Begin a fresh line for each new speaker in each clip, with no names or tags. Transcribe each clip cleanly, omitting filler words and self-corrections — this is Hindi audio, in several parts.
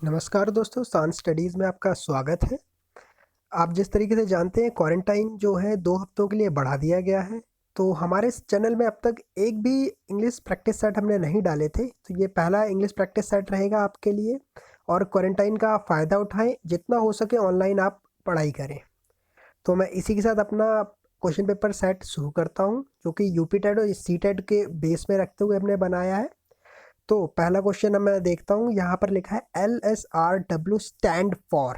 नमस्कार दोस्तों, सान स्टडीज़ में आपका स्वागत है। आप जिस तरीके से जानते हैं क्वारंटाइन जो है 2 हफ्तों के लिए बढ़ा दिया गया है। तो हमारे इस चैनल में अब तक एक भी इंग्लिश प्रैक्टिस सेट हमने नहीं डाले थे। तो ये पहला इंग्लिश प्रैक्टिस सेट रहेगा आपके लिए और क्वारंटाइन का आप फ़ायदा उठाएँ, जितना हो सके ऑनलाइन आप पढ़ाई करें। तो मैं इसी के साथ अपना क्वेश्चन पेपर सेट शुरू करता हूँ, जो कि यूपी टेट और सी टेट के बेस में रखते हुए हमने बनाया है। तो पहला क्वेश्चन अब मैं देखता हूँ, यहाँ पर लिखा है LSRW स्टैंड फॉर।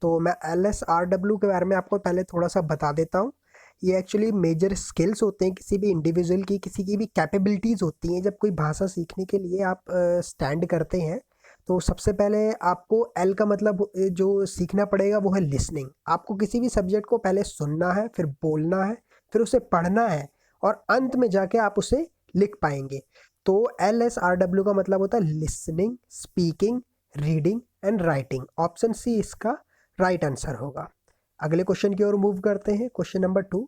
तो मैं LSRW के बारे में आपको पहले थोड़ा सा बता देता हूँ। ये एक्चुअली मेजर स्किल्स होते हैं किसी भी इंडिविजुअल की, किसी की भी कैपेबिलिटीज़ होती हैं। जब कोई भाषा सीखने के लिए आप स्टैंड करते हैं तो सबसे पहले आपको एल का मतलब जो सीखना पड़ेगा वो है लिसनिंग। आपको किसी भी सब्जेक्ट को पहले सुनना है, फिर बोलना है, फिर उसे पढ़ना है और अंत में जाके आप उसे लिख पाएंगे। तो LSRW का मतलब होता है listening, speaking, reading and writing. Option C इसका राइट आंसर होगा। अगले क्वेश्चन की ओर मूव करते हैं। Question number 2,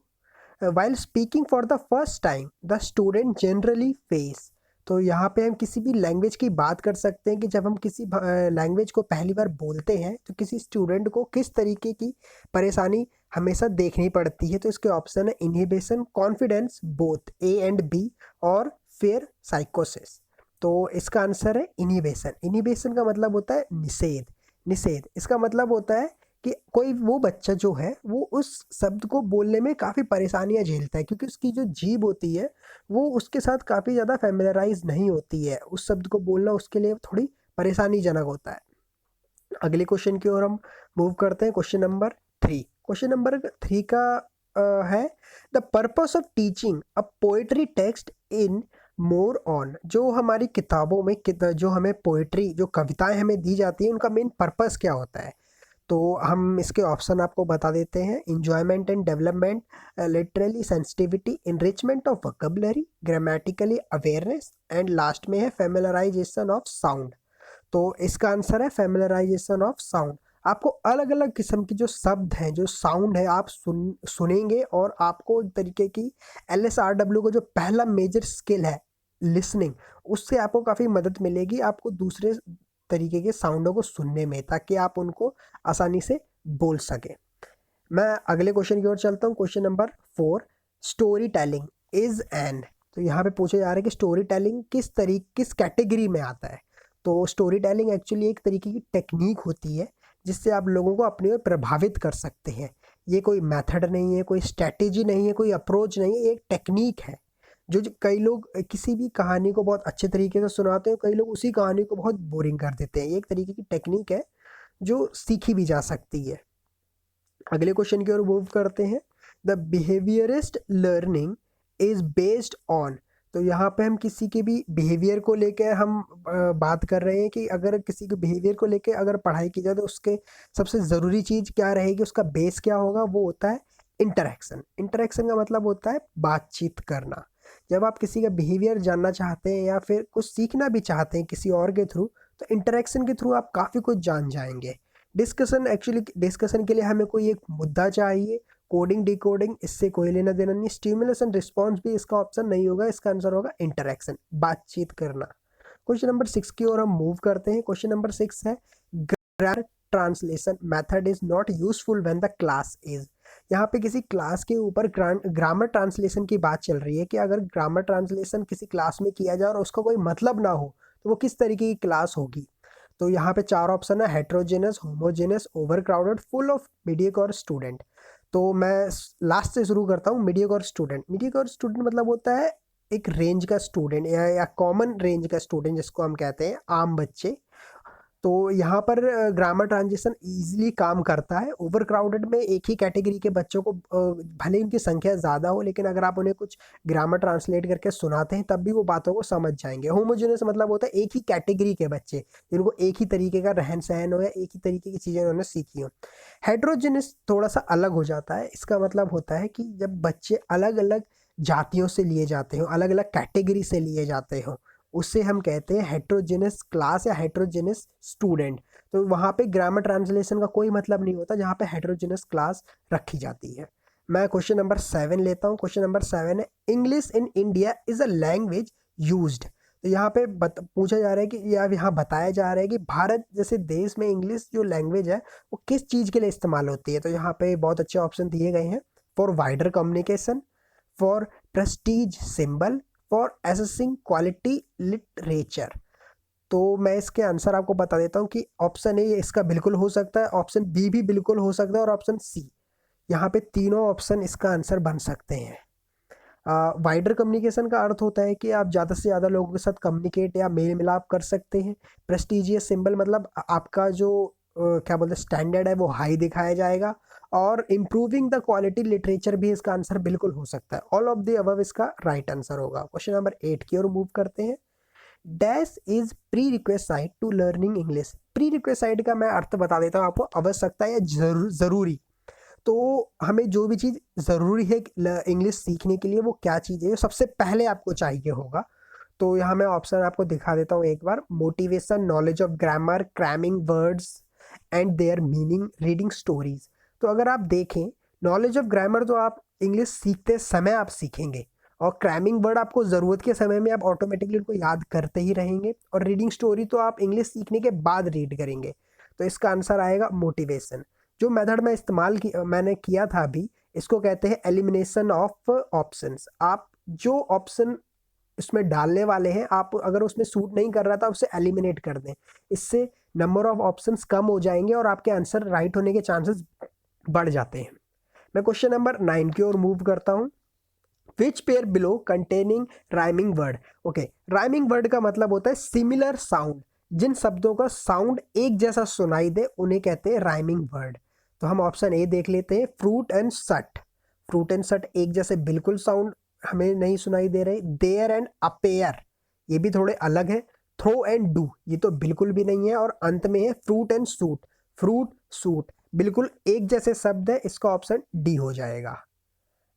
while speaking for the first time the student generally face. तो यहाँ पे हम किसी भी लैंग्वेज की बात कर सकते हैं कि जब हम किसी लैंग्वेज को पहली बार बोलते हैं तो किसी स्टूडेंट को किस तरीके की परेशानी हमेशा देखनी पड़ती है। तो इसके ऑप्शन है inhibition, confidence, both A and B, और फिर साइकोसिस। तो इसका आंसर है इनहिबिशन। इनहिबिशन का मतलब होता है निषेध। निषेध इसका मतलब होता है कि कोई वो बच्चा जो है वो उस शब्द को बोलने में काफ़ी परेशानियां झेलता है, क्योंकि उसकी जो जीभ होती है वो उसके साथ काफ़ी ज़्यादा फेमिलराइज नहीं होती है। उस शब्द को बोलना उसके लिए थोड़ी परेशानीजनक होता है। अगले क्वेश्चन की ओर हम मूव करते हैं। क्वेश्चन नंबर 3 का है the purpose of teaching a poetry text in more on. जो हमारी किताबों में जो हमें पोएट्री, जो कविताएं हमें दी जाती हैं, उनका मेन पर्पस क्या होता है। तो हम इसके ऑप्शन आपको बता देते हैं। Enjoyment and development, literally sensitivity, enrichment of vocabulary, grammatically awareness and last में है फेमिलराइजेशन ऑफ साउंड। तो इसका आंसर है फेमिलराइजेशन ऑफ साउंड। आपको अलग अलग किस्म की जो शब्द हैं, जो साउंड है, आप सुनेंगे और आपको एक तरीके की LSRW को जो पहला मेजर स्किल है लिसनिंग, उससे आपको काफ़ी मदद मिलेगी आपको दूसरे तरीके के साउंडों को सुनने में, ताकि आप उनको आसानी से बोल सकें। मैं अगले क्वेश्चन की ओर चलता हूँ। Question number 4, story telling is an. तो यहाँ पे पूछा जा रहा है कि स्टोरी टेलिंग किस कैटेगरी में आता है। तो स्टोरी टेलिंग एक्चुअली एक तरीके की टेक्निक होती है जिससे आप लोगों को अपनी ओर प्रभावित कर सकते हैं। ये कोई मेथड नहीं है, कोई स्ट्रैटेजी नहीं है, कोई अप्रोच नहीं है, ये एक टेक्निक है। जो कई लोग किसी भी कहानी को बहुत अच्छे तरीके से सुनाते हैं, कई लोग उसी कहानी को बहुत बोरिंग कर देते हैं। ये एक तरीके की टेक्निक है जो सीखी भी जा सकती है। अगले क्वेश्चन की ओर मूव करते हैं। The behaviourist learning is based on. तो यहाँ पे हम किसी के भी बिहेवियर को लेके हम बात कर रहे हैं कि अगर किसी के बिहेवियर को लेके अगर पढ़ाई की जाए तो उसके सबसे ज़रूरी चीज़ क्या रहेगी, उसका बेस क्या होगा, वो होता है इंटरेक्शन। इंटरेक्शन का मतलब होता है बातचीत करना। जब आप किसी का बिहेवियर जानना चाहते हैं या फिर कुछ सीखना भी चाहते हैं किसी और के थ्रू, तो इंटरेक्शन के थ्रू आप काफ़ी कुछ जान जाएंगे। डिस्कशन के लिए हमें कोई एक मुद्दा चाहिए। कोडिंग डिकोडिंग इससे कोई लेना देना नहीं। स्टिमुलेशन रिस्पॉन्स भी इसका ऑप्शन नहीं होगा। इसका आंसर होगा इंटरेक्शन, बातचीत करना। क्वेश्चन नंबर 6 की ओर हम मूव करते हैं। क्वेश्चन नंबर 6 है grammar translation method is not useful when the class is. यहाँ पे किसी क्लास के ऊपर ग्रामर ट्रांसलेशन की बात चल रही है कि अगर ग्रामर ट्रांसलेशन किसी क्लास में किया जाए और उसका कोई मतलब ना हो तो वो किस तरीके की क्लास होगी। तो यहाँ पे 4 ऑप्शन है, heterogeneous, homogeneous, overcrowded, full of, mediocre student. तो मैं लास्ट से शुरू करता हूँ। Mediocre student. मीडियोकर स्टूडेंट मतलब होता है एक रेंज का स्टूडेंट या कॉमन रेंज का स्टूडेंट, जिसको हम कहते हैं आम बच्चे। तो यहाँ पर ग्रामर ट्रांजिशन इजीली काम करता है। ओवर क्राउडेड में एक ही कैटेगरी के बच्चों को भले ही उनकी संख्या ज़्यादा हो, लेकिन अगर आप उन्हें कुछ ग्रामर ट्रांसलेट करके सुनाते हैं तब भी वो बातों को समझ जाएंगे। होमोजेनस मतलब होता है एक ही कैटेगरी के बच्चे, जिनको एक ही तरीके का रहन सहन हो या एक ही तरीके की चीज़ें उन्होंने सीखी हो। हेट्रोजेनस थोड़ा सा अलग हो जाता है। इसका मतलब होता है कि जब बच्चे अलग अलग जातियों से लिए जाते हो, अलग अलग कैटेगरी से लिए जाते हो, उससे हम कहते हैं हेट्रोजेनस क्लास या हेट्रोजेनस स्टूडेंट। तो वहाँ पे ग्रामर ट्रांसलेशन का कोई मतलब नहीं होता जहाँ पे हेट्रोजेनस क्लास रखी जाती है। मैं क्वेश्चन नंबर 7 लेता हूँ। क्वेश्चन नंबर 7 है English in India is a language used. तो यहाँ पे पूछा जा रहा है कि या यहाँ बताया जा रहा है कि भारत जैसे देश में इंग्लिश जो लैंग्वेज है वो किस चीज़ के लिए इस्तेमाल होती है। तो यहाँ पे बहुत अच्छे ऑप्शन दिए गए हैं। For wider communication, for Prestige symbol, for assessing quality literature. तो मैं इसके आंसर आपको बता देता हूँ कि ऑप्शन ए इसका बिल्कुल हो सकता है, ऑप्शन बी भी बिल्कुल हो सकता है और ऑप्शन सी। यहाँ पे तीनों ऑप्शन इसका आंसर बन सकते हैं। वाइडर कम्युनिकेशन का अर्थ होता है कि आप ज़्यादा से ज़्यादा लोगों के साथ कम्युनिकेट या मेल मिलाप कर सकते हैं। प्रेस्टिजियस सिंबल मतलब आपका जो क्या बोलते हैं स्टैंडर्ड है वो हाई दिखाया जाएगा। और इम्प्रूविंग द क्वालिटी लिटरेचर भी इसका आंसर बिल्कुल हो सकता है। ऑल ऑफ द अबव इसका राइट आंसर होगा। क्वेश्चन नंबर 8 की ओर मूव करते हैं। Dash is prerequisite to learning English. Prerequisite का मैं अर्थ बता देता हूँ आपको, आवश्यकता या ज़रूरी। तो हमें जो भी चीज़ ज़रूरी है इंग्लिश सीखने के लिए वो क्या चीज़ है, सबसे पहले आपको चाहिए होगा। तो यहाँ मैं ऑप्शन आपको दिखा देता हूँ एक बार। Motivation, knowledge of grammar, cramming words and their meaning, reading stories. तो अगर आप देखें नॉलेज ऑफ ग्रामर तो आप इंग्लिश सीखते समय आप सीखेंगे, और क्रैमिंग वर्ड आपको ज़रूरत के समय में आप ऑटोमेटिकली उनको याद करते ही रहेंगे, और रीडिंग स्टोरी तो आप इंग्लिश सीखने के बाद रीड करेंगे। तो इसका आंसर आएगा मोटिवेशन। जो मेथड में मैंने किया था अभी, इसको कहते हैं एलिमिनेशन ऑफ ऑप्शंस। आप जो ऑप्शन इसमें डालने वाले हैं, आप अगर उसमें सूट नहीं कर रहा था उसे एलिमिनेट कर दें। इससे नंबर ऑफ ऑप्शंस कम हो जाएंगे और आपके आंसर राइट होने के चांसेस बढ़ जाते हैं। मैं क्वेश्चन नंबर 9 की ओर मूव करता हूँ। Which pair below containing rhyming word. Okay, rhyming word का मतलब होता है सिमिलर साउंड। जिन शब्दों का साउंड एक जैसा सुनाई दे उन्हें कहते हैं राइमिंग वर्ड। तो हम ऑप्शन ए देख लेते हैं, फ्रूट एंड सट। फ्रूट एंड सट एक जैसे बिल्कुल साउंड हमें नहीं सुनाई दे रहे। देयर एंड अपेयर, ये भी थोड़े अलग है। थ्रो एंड डू, ये तो बिल्कुल भी नहीं है। और अंत में है fruit and suit. Fruit suit बिल्कुल एक जैसे शब्द है, इसका ऑप्शन डी हो जाएगा।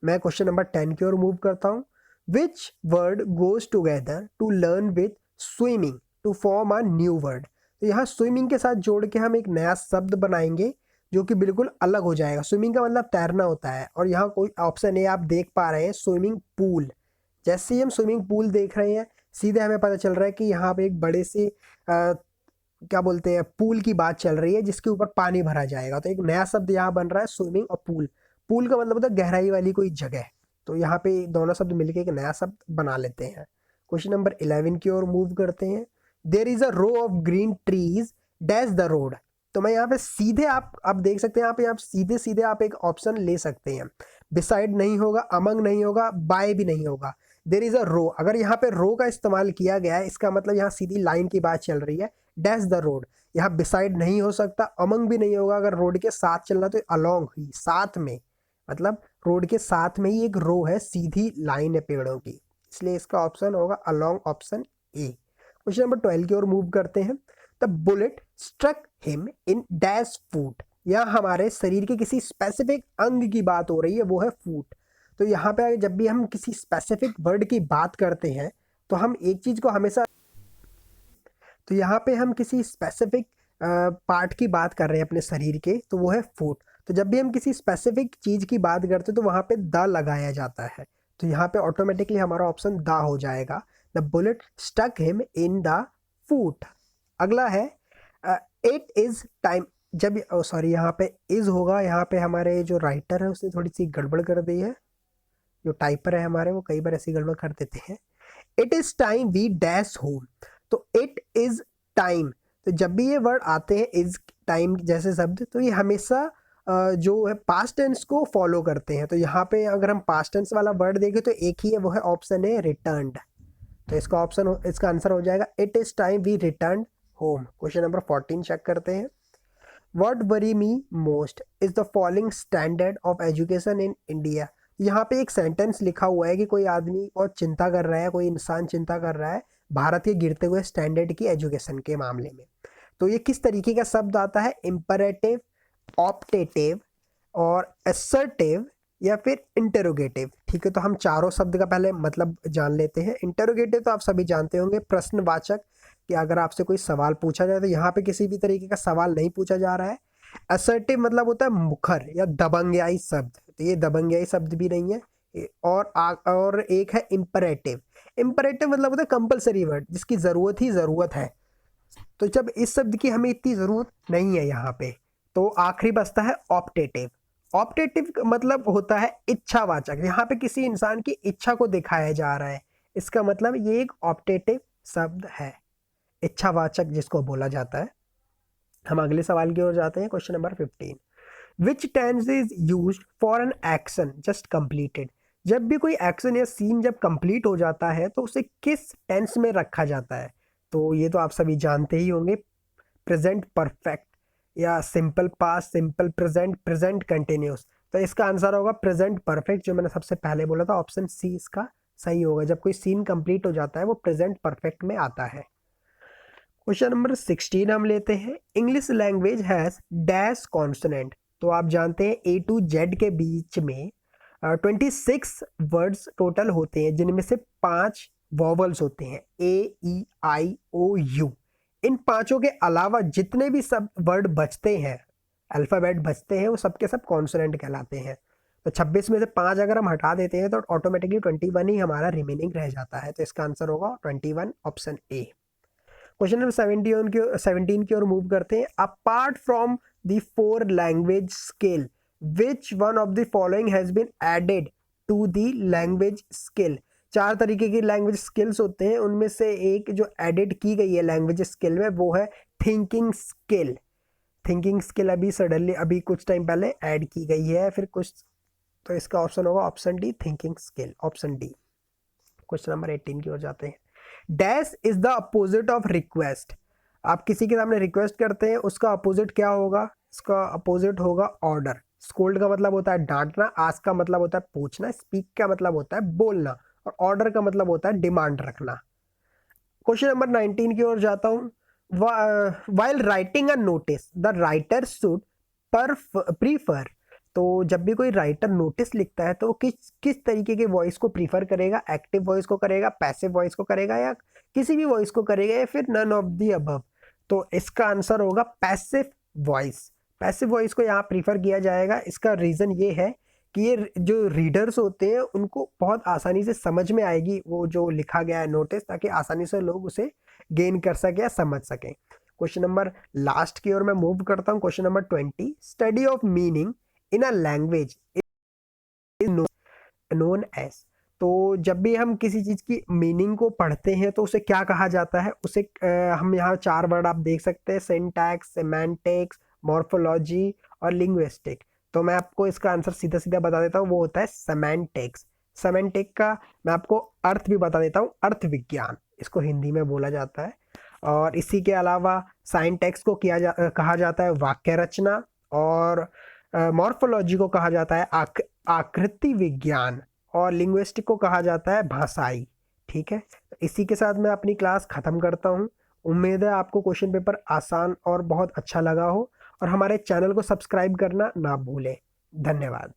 मैं क्वेश्चन नंबर 10 की ओर मूव करता हूँ। Which word goes together to learn with swimming to form a new word. तो यहाँ स्विमिंग के साथ जोड़ के हम एक नया शब्द बनाएंगे जो कि बिल्कुल अलग हो जाएगा। स्विमिंग का मतलब तैरना होता है, और यहाँ कोई ऑप्शन ए आप देख पा रहे हैं स्विमिंग पूल। जैसे ही हम स्विमिंग पूल देख रहे हैं सीधे हमें पता चल रहा है कि यहाँ पे एक बड़े से क्या बोलते हैं पूल की बात चल रही है जिसके ऊपर पानी भरा जाएगा। तो एक नया शब्द यहाँ बन रहा है स्विमिंग और पूल। पूल का मतलब होता है गहराई वाली कोई जगह। तो यहाँ पे दोनों शब्द मिलके एक नया शब्द बना लेते हैं। क्वेश्चन नंबर 11 की ओर मूव करते हैं। There is a row of green trees dash the road. तो मैं यहाँ पे सीधे आप देख सकते हैं, यहाँ पे आप सीधे सीधे आप एक ऑप्शन ले सकते हैं। बिसाइड नहीं होगा, अमंग नहीं होगा, बाय भी नहीं होगा। देयर इज अ रो, अगर यहाँ पे रो का इस्तेमाल किया गया है इसका मतलब यहाँ सीधी लाइन की बात चल रही है। डैश द रोड, यहाँ बिसाइड नहीं हो सकता, अमंग भी नहीं होगा। अगर रोड के साथ चलना तो अलोंग ही, साथ में, मतलब रोड के साथ में ही एक रो है, सीधी लाइन है पेड़ों की, इसलिए इसका ऑप्शन होगा along, option A. Question number 12 की ओर मूव करते हैं। The bullet struck him in dash foot. यहाँ हमारे शरीर के किसी स्पेसिफिक अंग की बात हो रही है, वो है फूट। तो यहाँ पे जब भी हम किसी स्पेसिफिक वर्ड की बात करते हैं तो हम एक चीज को हमेशा, तो यहाँ पे हम किसी स्पेसिफिक पार्ट की बात कर रहे हैं अपने शरीर के, तो वो है फुट। तो जब भी हम किसी स्पेसिफिक चीज़ की बात करते हैं तो वहाँ पे द लगाया जाता है। तो यहाँ पे ऑटोमेटिकली हमारा ऑप्शन द हो जाएगा। The bullet stuck him in the foot. अगला है इट इज़ टाइम। जब सॉरी यहाँ पे इज़ होगा, यहाँ पे हमारे जो राइटर है उसने थोड़ी सी गड़बड़ कर दी है। जो टाइपर है हमारे वो कई बार ऐसी गड़बड़ कर देते हैं। It is time we dash home. तो इट इज़ टाइम, तो जब भी ये वर्ड आते हैं इज टाइम जैसे शब्द, तो ये हमेशा जो है पास्ट टेंस को फॉलो करते हैं। तो यहाँ पे अगर हम पास्ट टेंस वाला वर्ड देखें तो एक ही है, वो है ऑप्शन है रिटर्न्ड। तो इसका आंसर हो जाएगा it is time we return home. Question number 14 check करते हैं। What worry me most is the following standard of education in India. यहाँ पे एक सेंटेंस लिखा हुआ है कि कोई आदमी बहुत चिंता कर रहा है, कोई इंसान चिंता कर रहा है भारत के गिरते हुए स्टैंडर्ड की एजुकेशन के मामले में। तो ये किस तरीके का शब्द आता है, इम्परेटिव, ऑप्टेटिव और असर्टिव या फिर इंटरोगेटिव। ठीक है, तो हम चारों शब्द का पहले मतलब जान लेते हैं। इंटरोगेटिव तो आप सभी जानते होंगे, प्रश्नवाचक, कि अगर आपसे कोई सवाल पूछा जाए तो यहाँ पे किसी भी तरीके का सवाल नहीं पूछा जा रहा है। असर्टिव मतलब होता है मुखर या दबंगियाई शब्द, तो ये दबंगियाई शब्द भी नहीं है। और एक है इम्परेटिव। इम्परेटिव मतलब होता है कंपलसरी वर्ड, जिसकी ज़रूरत ही ज़रूरत है। तो जब इस शब्द की हमें इतनी ज़रूरत नहीं है यहाँ पे, तो आखिरी बचता है ऑप्टेटिव। ऑप्टेटिव का मतलब होता है इच्छावाचक, यहाँ पे किसी इंसान की इच्छा को दिखाया जा रहा है, इसका मतलब ये एक ऑप्टेटिव शब्द है, इच्छावाचक जिसको बोला जाता है। हम अगले सवाल की ओर जाते हैं, question number 15। Which tense is use for an action just completed. जब भी कोई एक्शन या सीन जब कंप्लीट हो जाता है तो उसे किस टेंस में रखा जाता है? तो ये तो आप सभी जानते ही होंगे, प्रेजेंट परफेक्ट या simple past, simple present, present continuous. तो इसका आंसर होगा प्रेजेंट परफेक्ट, जो मैंने सबसे पहले बोला था, ऑप्शन सी इसका सही होगा। जब कोई सीन कंप्लीट हो जाता है वो प्रेजेंट परफेक्ट में आता है। क्वेश्चन नंबर 16 हम लेते हैं। English language has dash consonant. तो आप जानते हैं ए टू जेड के बीच में 26 वर्ड्स टोटल होते हैं, जिनमें से 5 वॉवल्स होते हैं, ए ई आई ओ यू। इन पांचों के अलावा जितने भी सब वर्ड बचते हैं, अल्फ़ाबेट बचते हैं, वो सब के सब कॉन्सोनेंट कहलाते हैं। तो 26 में से 5 अगर हम हटा देते हैं तो ऑटोमेटिकली 21 ही हमारा रिमेनिंग रह जाता है। तो इसका आंसर होगा 21, ऑप्शन ए। क्वेश्चन नंबर 17 की ओर मूव करते हैं। Apart from the 4 language scale, which one of the following has been added to the language skill. 4 तरीके की लैंग्वेज स्किल्स होते हैं, उनमें से एक जो एडेड की गई है लैंग्वेज स्किल में वो है थिंकिंग स्किल। थिंकिंग स्किल अभी सडनली अभी कुछ टाइम पहले ऐड की गई है, फिर कुछ, तो इसका ऑप्शन होगा option D, thinking skill, option D. Question number 18 की ओर जाते हैं। Dash is the opposite of request. आप किसी के सामने रिक्वेस्ट करते हैं, उसका अपोजिट क्या होगा? इसका अपोजिट होगा ऑर्डर। स्कोल्ड का मतलब होता है डांटना, आस्क का मतलब होता है पूछना, स्पीक का मतलब होता है बोलना, और ऑर्डर का मतलब होता है डिमांड रखना। क्वेश्चन नंबर 19 की ओर जाता हूं। While writing a notice the writer should prefer. तो जब भी कोई राइटर नोटिस लिखता है तो किस किस तरीके के वॉइस को प्रीफर करेगा? एक्टिव वॉइस को करेगा, पैसिव वॉइस को करेगा, या किसी भी वॉइस को करेगा, या फिर नन ऑफ दी अबव? तो इसका आंसर होगा पैसिव वॉइस। पैसिव वॉइस को यहाँ प्रीफर किया जाएगा। इसका रीज़न ये है कि ये जो रीडर्स होते हैं उनको बहुत आसानी से समझ में आएगी वो जो लिखा गया है नोटिस, ताकि आसानी से लोग उसे गेन कर सके या समझ सकें। क्वेश्चन नंबर लास्ट की ओर मैं मूव करता हूँ। Question number 20। Study of meaning in a language is known as. तो जब भी हम किसी चीज़ की मीनिंग को पढ़ते हैं तो उसे क्या कहा जाता है? उसे हम यहाँ 4 वर्ड आप देख सकते हैं, सिंटैक्स, सेमेंटिक्स, मॉर्फोलॉजी और लिंग्विस्टिक। तो मैं आपको इसका आंसर सीधा सीधा बता देता हूँ, वो होता है सेमेंटिक्स। सेमेंटिक का मैं आपको अर्थ भी बता देता हूँ, अर्थ विज्ञान इसको हिंदी में बोला जाता है। और इसी के अलावा साइंटेक्स को कहा जाता है वाक्य रचना, और मॉर्फोलॉजी को कहा जाता है आकृति विज्ञान, और लिंग्विस्टिक को कहा जाता है भाषाई। ठीक है, तो इसी के साथ मैं अपनी क्लास ख़त्म करता हूँ। उम्मीद है आपको क्वेश्चन पेपर आसान और बहुत अच्छा लगा हो, और हमारे चैनल को सब्सक्राइब करना ना भूलें। धन्यवाद।